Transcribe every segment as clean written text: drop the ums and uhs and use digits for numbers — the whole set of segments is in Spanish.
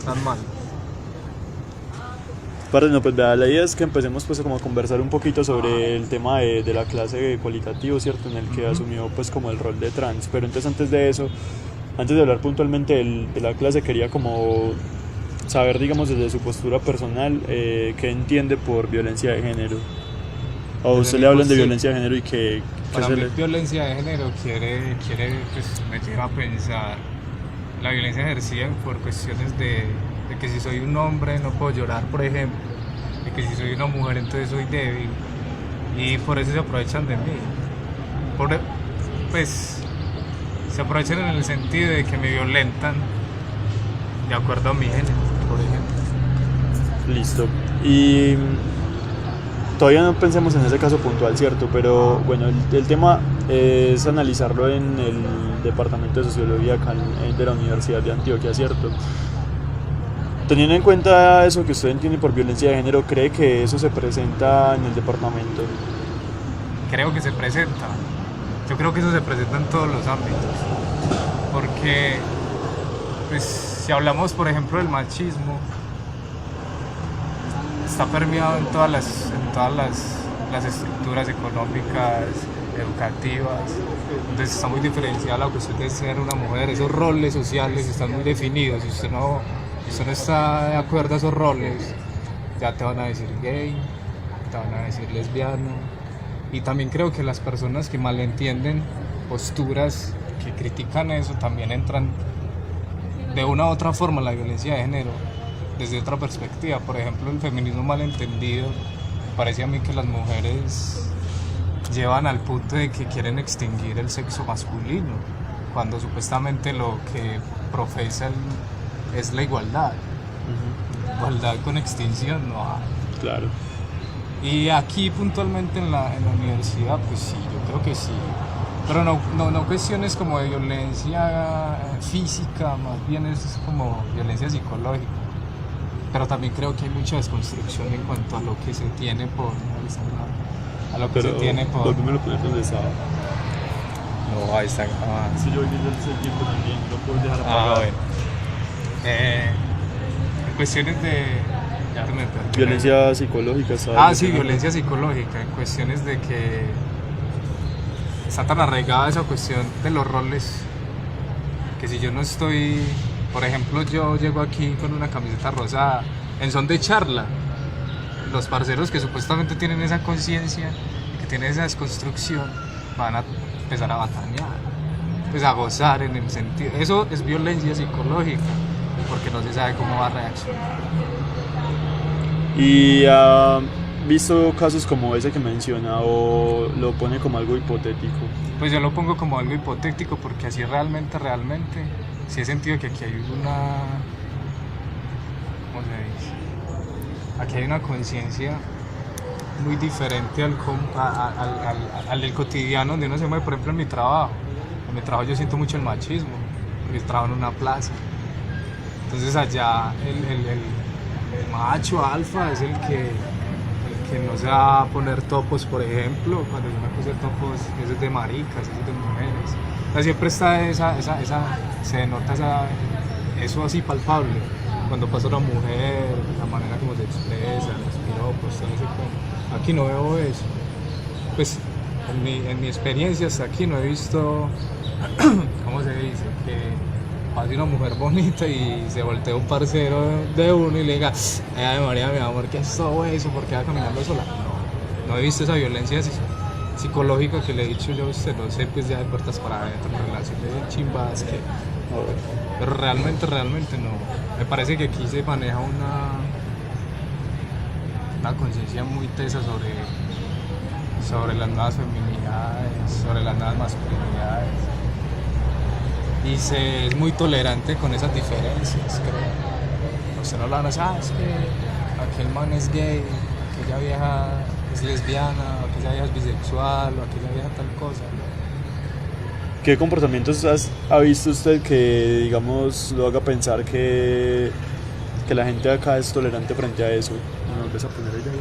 tan mal. Parce, no, pues vea, la idea es que empecemos pues como a conversar un poquito sobre el tema de la clase cualitativo, ¿cierto? En el que asumió pues como el rol de trans. Pero entonces antes de eso, antes de hablar puntualmente de la clase, quería como saber, digamos, desde su postura personal, qué entiende por violencia de género. O Desde usted mi le hablan de posi- violencia de género y que Para se mí le... violencia de género pues, me lleva a pensar la violencia ejercida por cuestiones de que si soy un hombre no puedo llorar, por ejemplo, de que si soy una mujer entonces soy débil y por eso se aprovechan de mí. Por, pues se aprovechan en el sentido de que me violentan de acuerdo a mi género, por ejemplo. Listo. Y todavía no pensemos en ese caso puntual, ¿cierto? Pero bueno, el tema es analizarlo en el Departamento de Sociología acá de la Universidad de Antioquia, ¿cierto? Teniendo en cuenta eso que usted entiende por violencia de género, ¿cree que eso se presenta en el departamento? Creo que se presenta. Yo creo que eso se presenta en todos los ámbitos. Porque, pues, si hablamos, por ejemplo, del machismo, está permeado en las estructuras económicas, educativas. Entonces está muy diferenciada la cuestión de ser una mujer. Esos roles sociales están muy definidos. Si usted no está de acuerdo a esos roles, ya te van a decir gay, te van a decir lesbiano. Y también creo que las personas que malentienden posturas que critican eso también entran de una u otra forma en la violencia de género desde otra perspectiva. Por ejemplo, el feminismo malentendido, me parece a mí que las mujeres llevan al punto de que quieren extinguir el sexo masculino, cuando supuestamente lo que profesan es la igualdad. Igualdad con extinción no hay. Claro. Y aquí puntualmente en la universidad, pues sí, yo creo que sí. Pero no cuestiones como de violencia física, más bien es como violencia psicológica. Pero también creo que hay mucha desconstrucción en cuanto a lo que se tiene por... A lo que Pero se tiene por... volvíme a poner donde estaba. No, ahí está. Si yo viviendo ese tiempo también, no puedo dejar Ah, apagado. bueno. En cuestiones de... Ya me perdí. Violencia psicológica, ¿sabes? Ah, sí, violencia psicológica, en cuestiones de que está tan arraigada esa cuestión de los roles, que si yo no estoy, por ejemplo, yo llego aquí con una camiseta rosada, en son de charla, los parceros que supuestamente tienen esa conciencia, que tienen esa desconstrucción, van a empezar a batanear, pues a gozar en el sentido, eso es violencia psicológica, porque no se sabe cómo va a reaccionar. ¿Y ha visto casos como ese que menciona o lo pone como algo hipotético? Pues yo lo pongo como algo hipotético porque así realmente, sí he sentido que aquí hay una, ¿cómo se dice? Aquí hay una conciencia muy diferente al del cotidiano donde uno se mueve. Por ejemplo, en mi trabajo yo siento mucho el machismo, porque trabajo en una plaza. Entonces allá el macho alfa es el que no se va a poner topos, por ejemplo. Cuando yo me puse topos, eso es de maricas, eso es de mujeres. O sea, siempre está se denota eso así palpable. Cuando pasa una mujer, la manera como se expresa, los piropos, todo ese tema. Aquí no veo eso. Pues en mi experiencia hasta aquí no he visto, ¿cómo se dice? Que pase una mujer bonita y se voltea un parcero de uno y le diga, ay María, mi amor, ¿qué es todo eso? ¿Por qué va caminando sola? No he visto esa violencia psicológica que le he dicho yo a usted, no sé, pues ya de puertas para adentro, relaciones de chimbadas que... Pero realmente no. Me parece que aquí se maneja una conciencia muy tesa sobre las nuevas feminidades, sobre las nuevas masculinidades. Y se es muy tolerante con esas diferencias, creo. Usted no lo van a decir, es que aquel man es gay, aquella vieja es lesbiana, aquella vieja es bisexual, o aquella vieja tal cosa. ¿Qué comportamientos ha visto usted que, digamos, lo haga pensar que la gente de acá es tolerante frente a eso? ¿Me vuelves a poner ella?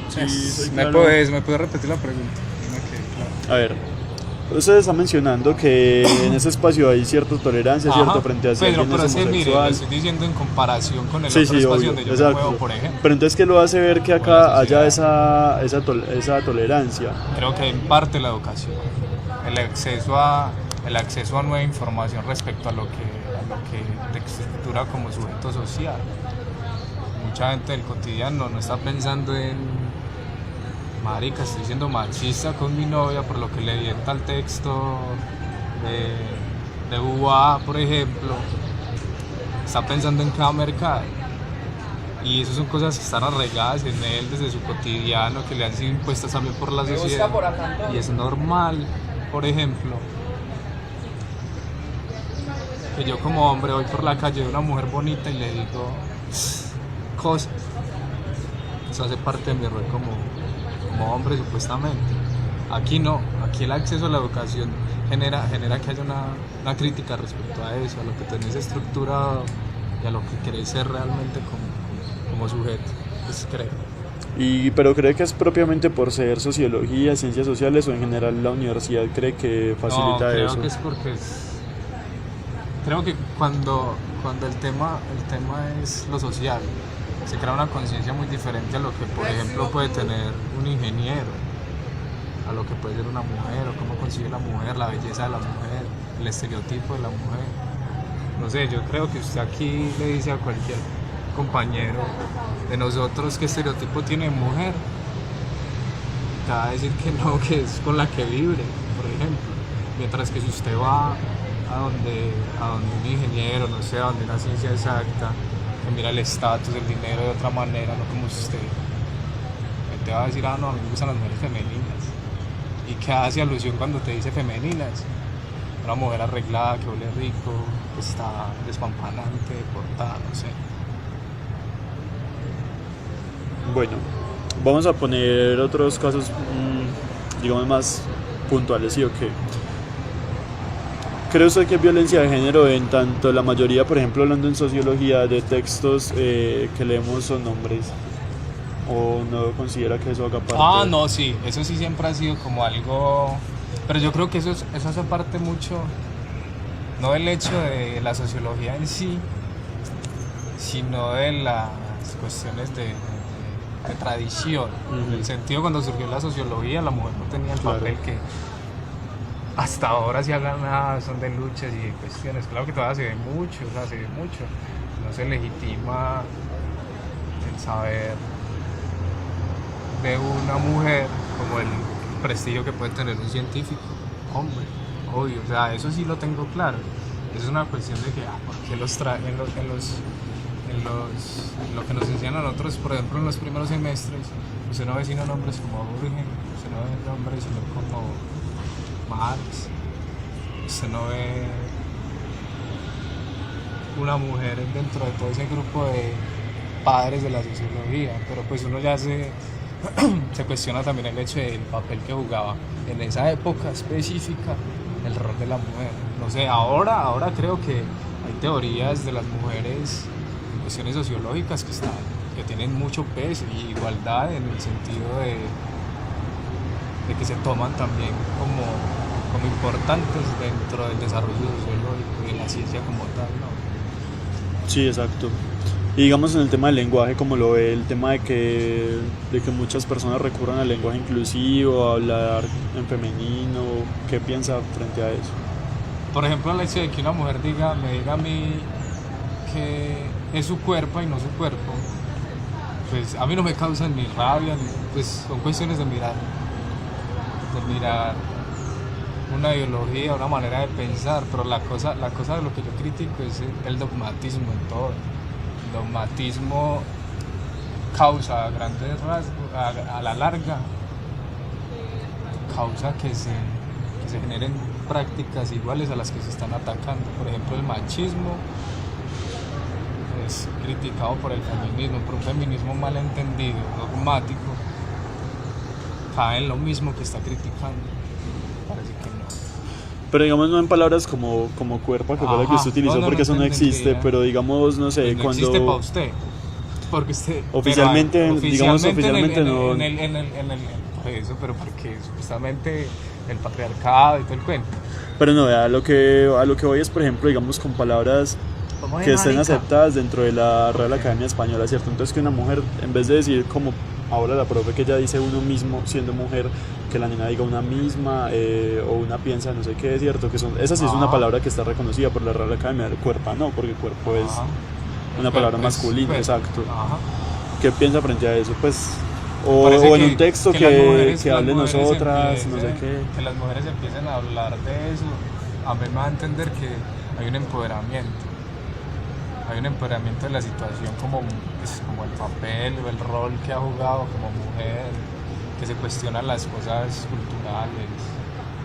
Sí, soy ¿Me claro. puedes repetir la pregunta? Okay, claro. A ver, Usted está mencionando que en ese espacio hay cierta tolerancia, Ajá, ¿cierto? Frente a si alguien pero es es que mire, lo homosexual. estoy diciendo en comparación con el Sí, otro sí, espacio obvio, donde yo me exacto. muevo, por ejemplo. Pero entonces, ¿qué lo hace ver que O acá la haya sociedad. esa tolerancia? Creo que en parte la educación, el acceso a nueva información respecto a lo que te estructura como sujeto social. Mucha gente del cotidiano no está pensando en, marica, estoy siendo machista con mi novia por lo que le di en tal texto de UA, por ejemplo. Está pensando en cada mercado. Y eso son cosas que están arraigadas en él desde su cotidiano, que le han sido impuestas también por la sociedad. Y es normal, por ejemplo, que yo como hombre voy por la calle de una mujer bonita y le digo cosas. Eso hace parte de mi rol como hombre, supuestamente. Aquí no, aquí el acceso a la educación genera que haya una crítica respecto a eso, a lo que tenés estructurado y a lo que querés ser realmente como sujeto, pues creo. Pero ¿cree que es propiamente por ser sociología, ciencias sociales o en general la universidad cree que facilita creo eso? que es porque creo que cuando el tema es lo social, se crea una conciencia muy diferente a lo que, por ejemplo, puede tener un ingeniero, a lo que puede ser una mujer, o cómo concibe la mujer, la belleza de la mujer, el estereotipo de la mujer. No sé, yo creo que usted aquí le dice a cualquier compañero de nosotros qué estereotipo tiene mujer, te va a decir que no, que es con la que vibre, por ejemplo. Mientras que si usted va a donde un ingeniero, no sé, a donde una ciencia exacta, que mira el estatus, el dinero de otra manera, no como usted, él te va a decir, no, a mí me gustan las mujeres femeninas. ¿Y qué hace alusión cuando te dice femeninas? Una mujer arreglada, que huele rico, que está despampanante, portada, no sé. Bueno, vamos a poner otros casos, digamos, más puntuales, ¿sí o qué? ¿Cree usted que hay violencia de género en tanto la mayoría, por ejemplo, hablando en sociología, de textos que leemos son hombres? ¿O no considera que eso haga parte? No, sí, eso sí siempre ha sido como algo... Pero yo creo que eso hace parte mucho, no del hecho de la sociología en sí, sino de las cuestiones de tradición. En el sentido, cuando surgió la sociología, la mujer no tenía el papel que hasta ahora se ha ganado, son de luchas y de cuestiones. Claro que todavía se ve mucho, no se legitima el saber de una mujer como el prestigio que puede tener un científico, hombre, obvio, o sea, eso sí lo tengo claro. Es una cuestión de que, porque los lo que nos enseñan a nosotros, por ejemplo, en los primeros semestres, usted no ve sino nombres como Burgen, usted no ve nombres sino como Marx, usted no ve una mujer dentro de todo ese grupo de padres de la sociología, pero pues uno ya se cuestiona también el hecho del papel que jugaba en esa época específica el rol de la mujer. No sé, ahora creo que hay teorías de las mujeres, cuestiones sociológicas que tienen mucho peso y igualdad en el sentido de que se toman también como importantes dentro del desarrollo sociológico y de la ciencia como tal, ¿no? Sí, exacto. Y digamos en el tema del lenguaje, como lo ve, el tema de que muchas personas recurran al lenguaje inclusivo, a hablar en femenino, ¿qué piensa frente a eso? Por ejemplo, el hecho de que una mujer me diga a mí que es su cuerpo y no su cuerpo, pues a mí no me causan ni rabia, pues son cuestiones de mirar una ideología, una manera de pensar, pero la cosa de lo que yo critico es el dogmatismo en todo. El dogmatismo causa grandes rasgos, a la larga, causa que se generen prácticas iguales a las que se están atacando. Por ejemplo, el machismo es criticado por el feminismo, por un feminismo mal entendido, dogmático, cae en lo mismo que está criticando. Parece que no. Pero digamos no en palabras como cuerpo, que fue la que usted utilizó, porque eso no existe, pero digamos, no sé, pues no cuando... existe para usted, porque usted... Oficialmente, digamos, oficialmente no... Por eso, pero porque supuestamente el patriarcado y todo el cuento. Pero no, a lo que voy es, por ejemplo, digamos, con palabras que estén aceptadas dentro de la Real Academia Española, ¿cierto? Entonces que una mujer, en vez de decir como ahora la profe que ella dice uno mismo siendo mujer, que la nena diga una misma o una piensa no sé qué, ¿cierto? Que esa sí es una palabra que está reconocida por la Real Academia, el cuerpo no, porque el cuerpo es una palabra masculina, exacto. ¿Qué piensa frente a eso? Pues, o en un texto que hable nosotras, no sé qué. Que las mujeres empiecen a hablar de eso, a mí me va a entender que hay un empoderamiento. Hay un empoderamiento de la situación como el papel o el rol que ha jugado como mujer, que se cuestionan las cosas culturales,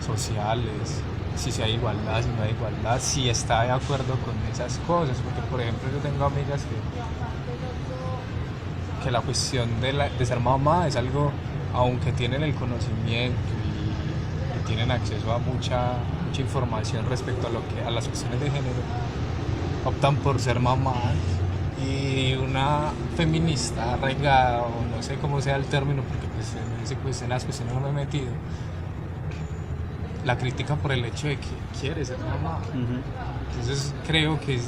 sociales, si hay igualdad, si no hay igualdad, si está de acuerdo con esas cosas. Porque, por ejemplo, yo tengo amigas que la cuestión de ser mamá es algo, aunque tienen el conocimiento y tienen acceso a mucha información respecto a las cuestiones de género, optan por ser mamás. Y una feminista arraigada, o no sé cómo sea el término, porque pues en las cuestiones no me he metido, la critica por el hecho de que quiere ser mamá. Entonces creo que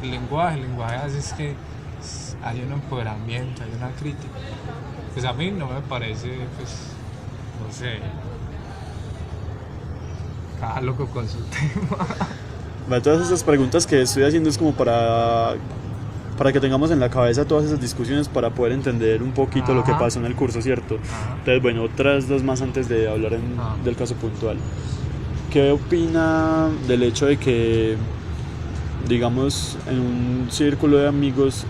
el lenguaje hace es que hay un empoderamiento, hay una crítica. Pues a mí no me parece, pues, no sé, cada loco con su tema. Todas esas preguntas que estoy haciendo es como para que tengamos en la cabeza todas esas discusiones para poder entender un poquito lo que pasó en el curso, ¿cierto? Entonces, bueno, otras dos más antes de hablar del caso puntual. ¿Qué opina del hecho de que, digamos, en un círculo de amigos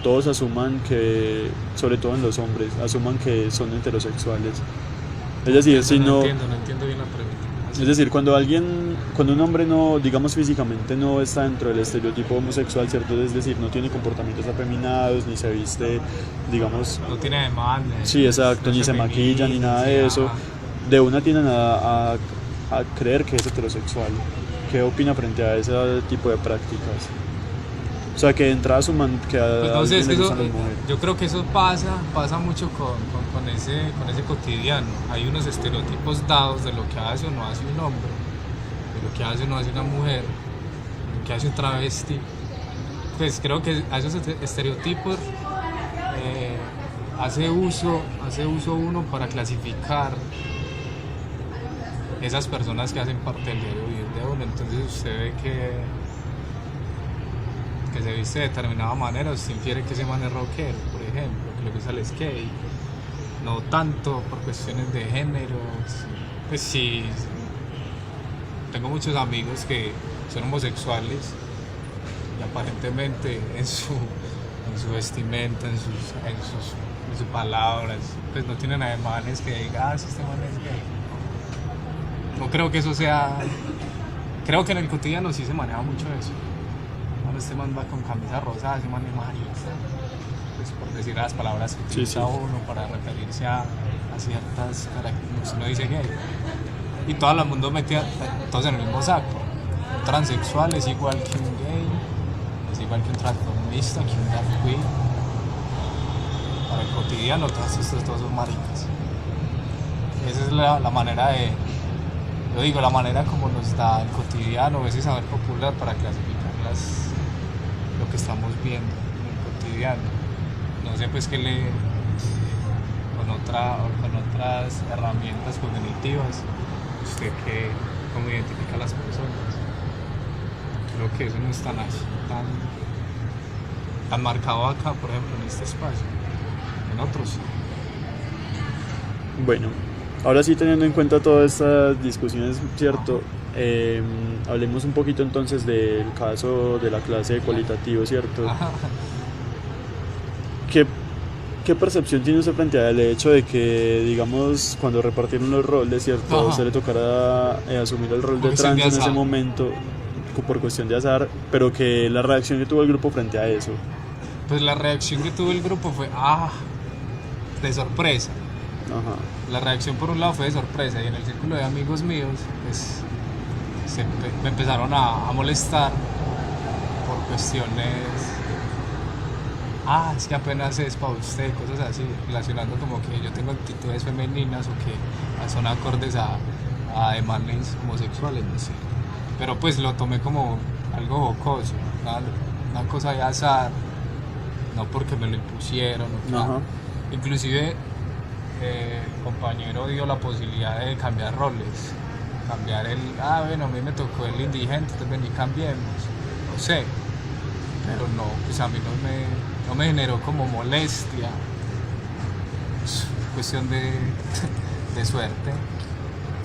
todos asuman que, sobre todo en los hombres, asuman que son heterosexuales? Es decir, no entiendo bien la pregunta. Es decir, cuando un hombre no, digamos físicamente no está dentro del estereotipo homosexual, ¿cierto? Es decir, no tiene comportamientos afeminados, ni se viste, digamos... No tiene demanda. Sí, exacto, ni se maquilla, ni nada de eso. De una tienden a creer que es heterosexual. ¿Qué opina frente a ese tipo de prácticas? O sea, que de entrada asuman que pues no sé, es que yo creo que eso pasa mucho con ese cotidiano. Hay unos estereotipos dados de lo que hace o no hace un hombre, de lo que hace o no hace una mujer, de lo que hace un travesti. Pues creo que a esos estereotipos hace uso uno para clasificar esas personas que hacen parte del diario vivir de uno. Entonces usted ve que se viste de determinada manera, usted infiere que ese man es rockero, por ejemplo, que le gusta el skate, no tanto por cuestiones de género. Pues sí, tengo muchos amigos que son homosexuales y aparentemente en su vestimenta, en sus palabras, pues no tienen ademanes que digan, si este man es gay. No creo que eso sea, creo que en el cotidiano sí se maneja mucho eso. Este man va con camisa rosada, ese man es marista, pues por decir las palabras que utiliza uno para referirse a ciertas características. Uno dice gay y todo el mundo mete todos en el mismo saco. Un transexual es igual que un gay, es igual que un transformista, que un drag queen. Para el cotidiano todos estos dos son maricas. Esa es la manera la manera como nos da el cotidiano, ese saber popular para clasificar lo que estamos viendo en el cotidiano. No sé, pues con otras herramientas cognitivas, usted cómo identifica a las personas. Creo que eso no es tan marcado acá, por ejemplo, en este espacio. En otros sí. Bueno, ahora sí, teniendo en cuenta todas estas discusiones, ¿cierto? Hablemos un poquito entonces del caso de la clase de cualitativo, ¿cierto? ¿Qué percepción tiene usted frente al hecho de que, digamos, cuando repartieron los roles, ¿cierto? A usted le tocará asumir el rol de trans en ese momento por cuestión de azar, pero que la reacción que tuvo el grupo frente a eso? Pues la reacción que tuvo el grupo fue, de sorpresa. La reacción por un lado fue de sorpresa, y en el círculo de amigos míos, pues me empezaron a molestar por cuestiones, es que apenas es para usted, cosas así, relacionando como que yo tengo actitudes femeninas o que son acordes a a manes homosexuales, no sé. Pero pues lo tomé como algo jocoso, una cosa de azar, no porque me lo impusieron. Ajá. Inclusive el compañero dio la posibilidad de cambiar roles, cambiar bueno, a mí me tocó el indigente, entonces vení, cambiemos, no sé, pero no, pues a mí no me generó como molestia, es cuestión de suerte.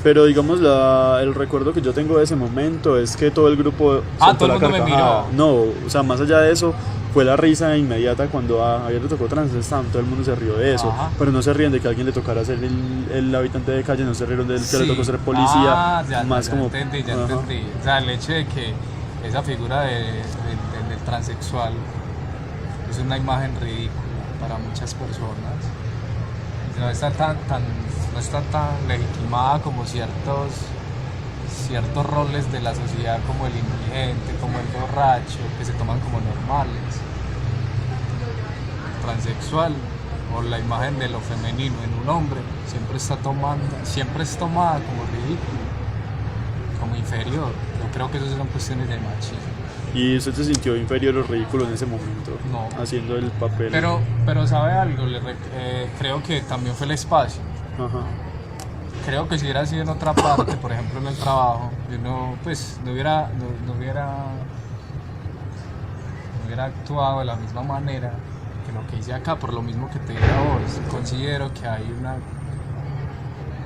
Pero digamos, el recuerdo que yo tengo de ese momento es que todo el grupo soltó todo el la mundo me carcajada. miró. No, o sea, más allá de eso, fue la risa inmediata cuando a Javier le tocó Transestam, todo el mundo se rió de eso. Ajá. Pero no se ríen de que a alguien le tocara ser el habitante de calle, no se rieron del que le tocó ser policía. Ya como... entendí. Ajá. O sea, el hecho de que esa figura del transexual es una imagen ridícula para muchas personas. No está tan legitimada como ciertos roles de la sociedad, como el indigente, como el borracho, que se toman como normales. El transexual, o la imagen de lo femenino en un hombre, siempre es tomada como ridículo, como inferior. Yo creo que eso son cuestiones de machismo. ¿Y usted se sintió inferior o ridículo en ese momento? No. Haciendo el papel. Pero ¿sabe algo? Creo que también fue el espacio. Ajá. Creo que si hubiera sido en otra parte, por ejemplo en el trabajo, yo no hubiera actuado de la misma manera que lo que hice acá, por lo mismo que te dije a vos. Considero que hay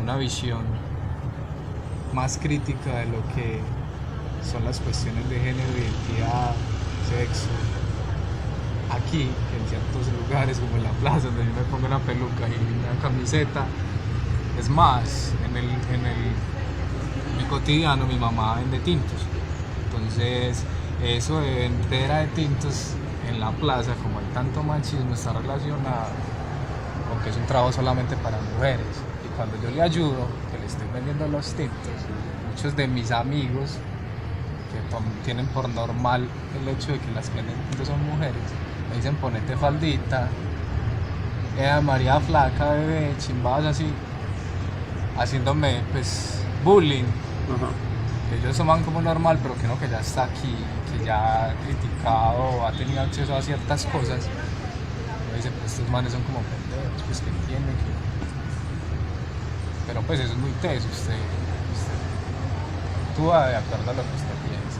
una visión más crítica de lo que son las cuestiones de género, identidad, sexo. Aquí, en ciertos lugares como en la plaza, donde yo me pongo una peluca y una camiseta. Es más, en mi cotidiano mi mamá vende tintos. Entonces, eso de vender de tintos en la plaza, como hay tanto machismo, está relacionado con que es un trabajo solamente para mujeres. Y cuando yo le ayudo, que le estoy vendiendo los tintos, muchos de mis amigos que tienen por normal el hecho de que las que venden tintos son mujeres, me dicen ponete faldita, María flaca, bebé, chimbadas así, haciéndome pues bullying. Ajá. Que ellos toman como normal, pero que no, que ya está aquí, que ya ha criticado, ha tenido acceso a ciertas cosas. Me dicen, pues estos manes son como pendejos, pues que entienden que... Pero pues eso es muy teso, usted actúa de acuerdo a lo que usted piensa.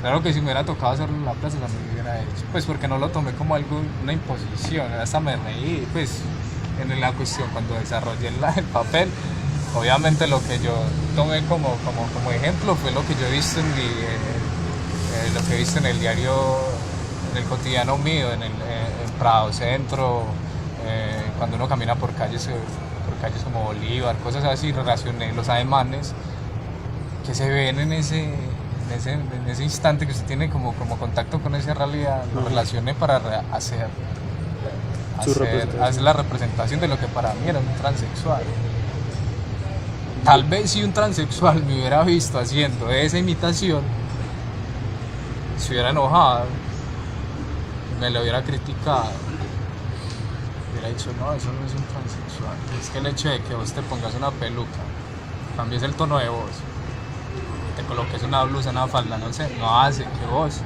Claro que si me hubiera tocado hacerlo en la plaza también lo hubiera hecho, pues porque no lo tomé como algo, una imposición, hasta me reí, pues en la cuestión cuando desarrollé el papel. Obviamente lo que yo tomé como ejemplo fue lo que yo he visto lo que he visto en el diario, en el cotidiano mío, en Prado Centro, cuando uno camina por calles como Bolívar, cosas así, relacioné los ademanes que se ven en ese instante que usted tiene como contacto con esa realidad, lo relacioné para hacer la representación de lo que para mí era un transexual. Tal vez si un transexual me hubiera visto haciendo esa imitación, se hubiera enojado, me lo hubiera criticado, hubiera dicho, no, eso no es un transexual. Es que el hecho de que vos te pongas una peluca, cambies el tono de voz, te coloques una blusa, una falda, no sé, no hace que vos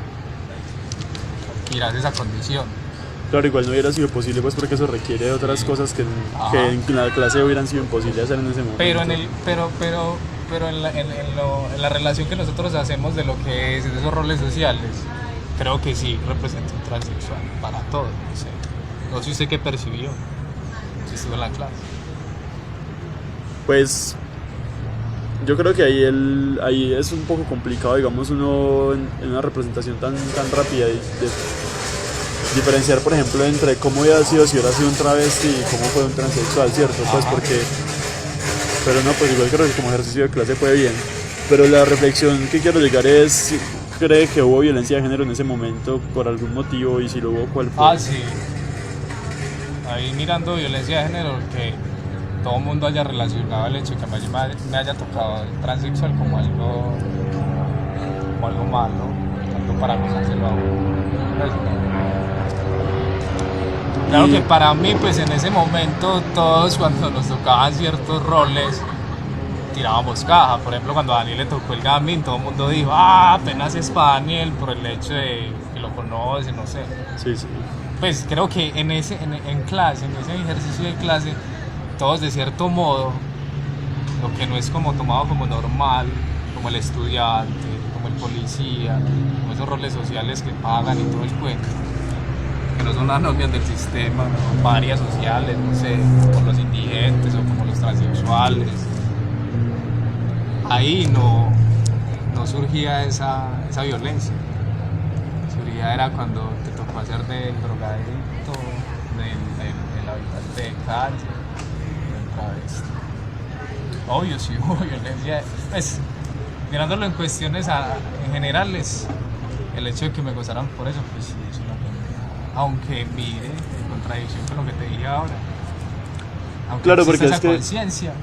miras esa condición. Claro, igual no hubiera sido posible, pues porque eso requiere de otras cosas que en la clase hubieran sido imposibles hacer en ese momento. Pero en la relación que nosotros hacemos de lo que es de esos roles sociales, creo que sí representa un transexual para todos. No sé usted qué percibió si estuvo en la clase. Pues yo creo que ahí es un poco complicado, digamos, uno en una representación tan rápida de diferenciar, por ejemplo, entre cómo hubiera sido si hubiera sido un travesti y cómo fue un transexual, ¿cierto? Pues porque... Pero no, pues igual creo que como ejercicio de clase fue bien. Pero la reflexión que quiero llegar es, ¿cree que hubo violencia de género en ese momento por algún motivo? Y si lo hubo, ¿cuál fue? Sí. Ahí mirando violencia de género, que todo el mundo haya relacionado el hecho de que me haya tocado el transexual como algo malo, algo para gozárselo a uno. Claro que para mí, pues en ese momento, todos cuando nos tocaban ciertos roles, tirábamos caja. Por ejemplo, cuando a Daniel le tocó el gaming, todo el mundo dijo, ah, apenas es para Daniel, por el hecho de que lo conoce, no sé. Sí, sí. Pues creo que en clase, en ese ejercicio de clase, todos de cierto modo, lo que no es como tomado como normal, como el estudiante, como el policía, como esos roles sociales que pagan y todo el cuento, que no son las normas del sistema, ¿no? Varias sociales, no sé, como los indigentes o como los transexuales. Ahí no surgía esa violencia. Surgía era cuando te tocó hacer del drogadicto, del habitante de calle, del travesti. Obvio, sí hubo violencia. Pues, mirándolo en cuestiones en generales, el hecho de que me gozaran por eso, pues sí, es una pendeja. Aunque mire, en contradicción con lo que te dije ahora. Aunque Claro, existe porque esa es que conciencia,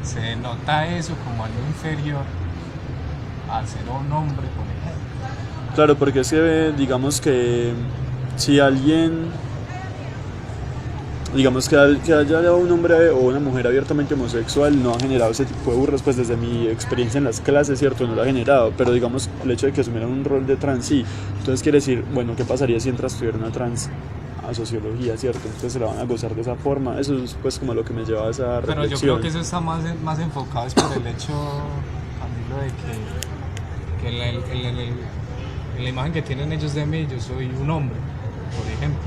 se nota eso como algo inferior al ser un hombre, por ejemplo. Claro, porque es que digamos que si alguien, digamos que haya un hombre o una mujer abiertamente homosexual no ha generado ese tipo de burlas, pues desde mi experiencia en las clases, cierto, no lo ha generado, pero digamos el hecho de que asumieran un rol de trans, sí, entonces quiere decir, bueno, ¿qué pasaría si entra a estudiar una trans a sociología, cierto? Entonces se la van a gozar de esa forma, eso es pues como lo que me lleva a esa reflexión. Pero yo creo que eso está más enfocado es por el hecho, Camilo, de que en la imagen que tienen ellos de mí, yo soy un hombre, por ejemplo,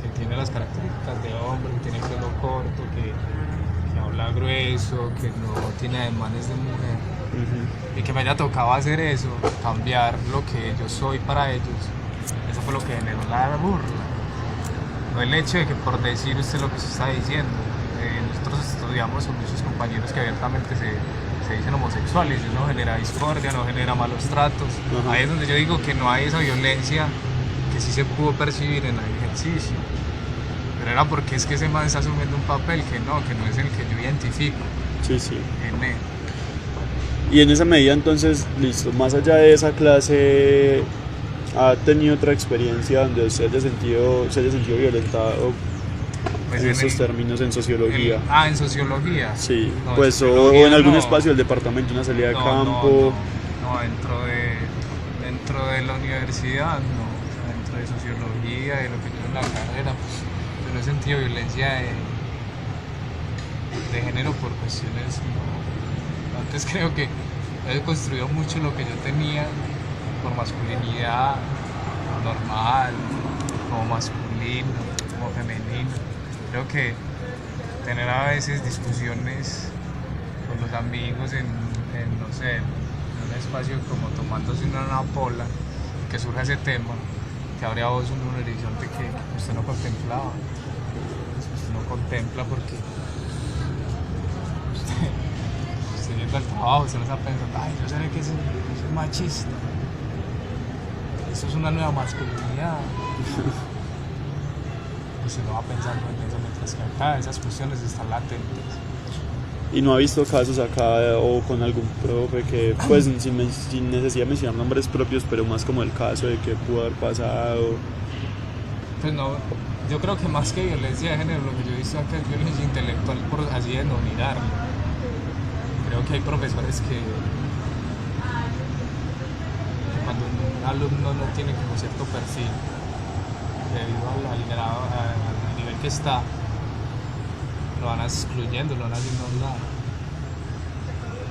que tiene las características de hombre, que tiene pelo corto, que habla grueso, que no tiene ademanes de mujer. Y que me haya tocado hacer eso, cambiar lo que yo soy para ellos, eso fue lo que generó la burla. No el hecho de que por decir usted lo que usted está diciendo, nosotros estudiamos con muchos compañeros que abiertamente se dicen homosexuales, y no genera discordia, no genera malos tratos. Ahí es donde yo digo que no hay esa violencia que sí se pudo percibir en el ejercicio. Pero era porque es que ese man está asumiendo un papel que no es el que yo identifico. Sí, sí. En él. Y en esa medida entonces, listo, más allá de esa clase, ¿ha tenido otra experiencia donde se haya sentido violentado Pues en esos términos en sociología? En sociología. Sí, No, pues en o sociología en algún no. espacio del departamento, una salida de campo. No, dentro de la universidad, no. O sea, dentro de sociología, de lo que yo en la carrera, pues, yo no he sentido violencia de género por cuestiones, no. Antes creo que he construido mucho lo que yo tenía por masculinidad normal, como masculino, como femenino. Creo que tener a veces discusiones con los amigos no sé, en un espacio como tomándose una pola, que surja ese tema, que abre a vos un horizonte que usted no contemplaba. Usted no contempla porque usted yendo al trabajo, usted no está pensando, ay, yo sé que soy machista. Esto es una nueva masculinidad. Y se lo va pensando en eso, mientras que acá esas cuestiones están latentes. ¿Y no ha visto casos acá o con algún profe que, pues sin necesidad de mencionar nombres propios, pero más como el caso de que pudo haber pasado? Pues no, yo creo que más que violencia de género, lo que yo he visto acá es violencia intelectual, por así denominarlo. Creo que hay profesores que cuando un alumno no tiene como cierto perfil, debido al nivel que está, lo van excluyendo, lo van haciendo a un lado.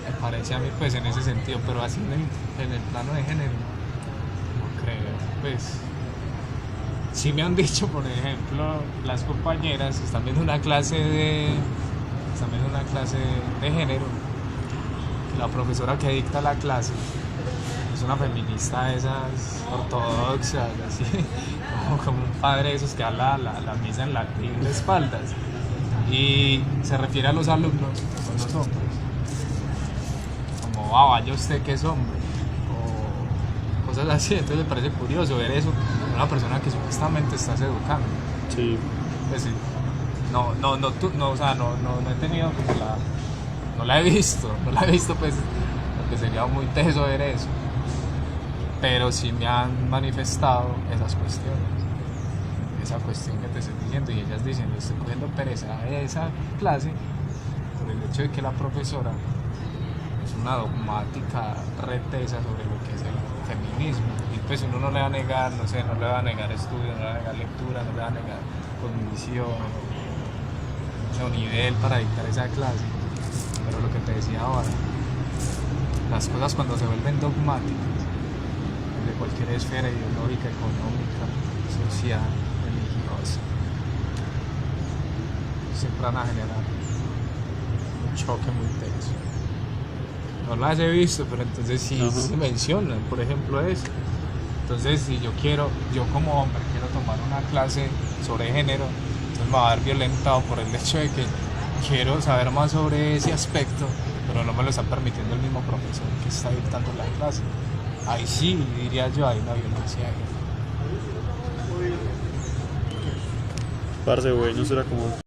Me parece a mí, pues, en ese sentido, pero así en el plano de género, no creo. Pues, sí me han dicho, por ejemplo, las compañeras que están viendo una clase de género, que la profesora que dicta la clase es una feminista de esas ortodoxas, así, como un padre de esos que da la misa en latín de espaldas. Y se refiere a los alumnos, son los hombres, como, vaya usted que es hombre, o cosas así. Entonces me parece curioso ver eso en una persona que supuestamente estás educando. Sí. Pues sí, no, o sea, no he tenido como no la he visto pues, porque sería muy teso ver eso, pero sí me han manifestado esas cuestiones. Esa cuestión que te estoy diciendo, y ellas dicen, estoy cogiendo pereza de esa clase por el hecho de que la profesora es una dogmática retesa sobre lo que es el feminismo. Y pues uno no le va a negar, no sé, no le va a negar estudio, no le va a negar lectura, no le va a negar cognición o nivel para dictar esa clase. Pero lo que te decía ahora, las cosas cuando se vuelven dogmáticas, de cualquier esfera ideológica, económica, social, religiosa, siempre van a generar un choque muy tenso. No las he visto, pero entonces sí se mencionan, por ejemplo, eso. Entonces, si yo como hombre quiero tomar una clase sobre género, entonces me va a ver violentado por el hecho de que quiero saber más sobre ese aspecto, pero no me lo está permitiendo el mismo profesor que está dictando la clase. Ahí sí, diría yo, hay una violencia ahí. Parce, bueno, eso era como